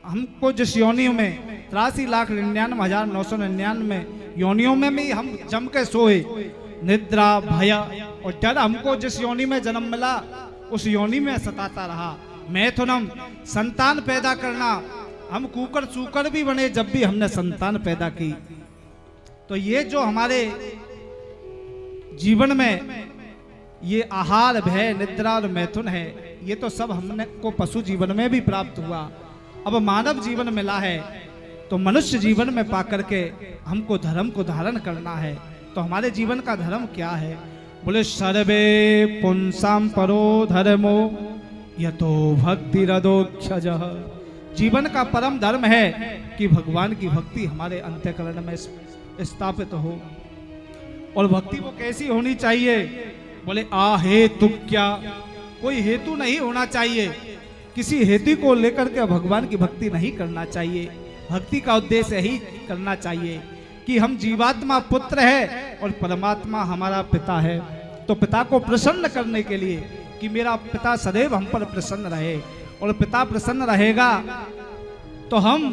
हमको जिस योनियों में 83,99,999 योनियों में भी हम जम के सोए, निद्रा भय और डर हमको जिस योनि में जन्म मिला उस योनि में सताता रहा। मैथुनम संतान पैदा करना, हम कुकर चूकर भी बने जब भी हमने संतान पैदा की। तो ये जो हमारे जीवन में ये आहार, भय, निद्रा और मैथुन है, ये तो सब हमने को पशु जीवन में भी प्राप्त हुआ। अब मानव जीवन मिला है तो मनुष्य जीवन में पाकर के हमको धर्म को धारण करना है। तो हमारे जीवन का धर्म क्या है? बोले सर्वे पुंसाम परो धर्मो यतो भक्ति रदोक्षजः। जीवन का परम धर्म है कि भगवान की भक्ति हमारे अंतःकरण में स्थापित हो। और भक्ति वो कैसी होनी चाहिए? बोले हेतु क्या, कोई हेतु नहीं होना चाहिए। किसी हेतु को लेकर के भगवान की भक्ति नहीं करना चाहिए। भक्ति का उद्देश्य ही करना चाहिए कि हम जीवात्मा पुत्र है और परमात्मा हमारा पिता है। तो पिता को प्रसन्न करने के लिए कि मेरा पिता सदैव हम पर प्रसन्न रहे, और पिता प्रसन्न रहेगा तो हम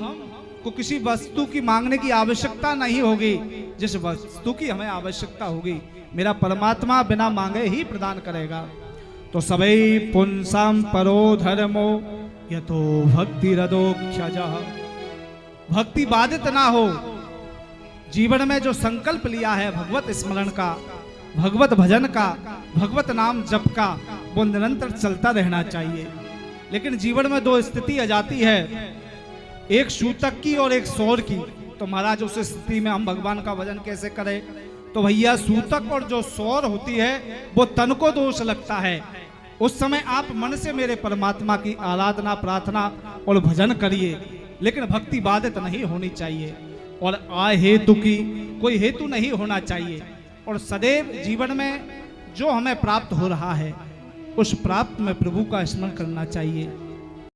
को किसी वस्तु की मांगने की आवश्यकता नहीं होगी। जिस वस्तु की हमें आवश्यकता होगी मेरा परमात्मा बिना मांगे ही प्रदान करेगा। तो सबै पुंसाम परो धर्मो यतो भक्ति रदोक्षजः। भक्ति बाधित ना हो। जीवन में जो संकल्प लिया है भगवत स्मरण का, भगवत भजन का, भगवत नाम जप का, वो निरंतर चलता रहना चाहिए। लेकिन जीवन में दो स्थिति आ जाती है, एक सूतक की और एक सौर की। तो महाराज उस स्थिति में हम भगवान का भजन कैसे करें? तो भैया सूतक और जो सौर होती है वो तन को दोष लगता है। उस समय आप मन से मेरे परमात्मा की आराधना, प्रार्थना और भजन करिए, लेकिन भक्ति बाधित नहीं होनी चाहिए। और हेतु की कोई हेतु नहीं होना चाहिए। और सदैव जीवन में जो हमें प्राप्त हो रहा है उस प्राप्त में प्रभु का स्मरण करना चाहिए।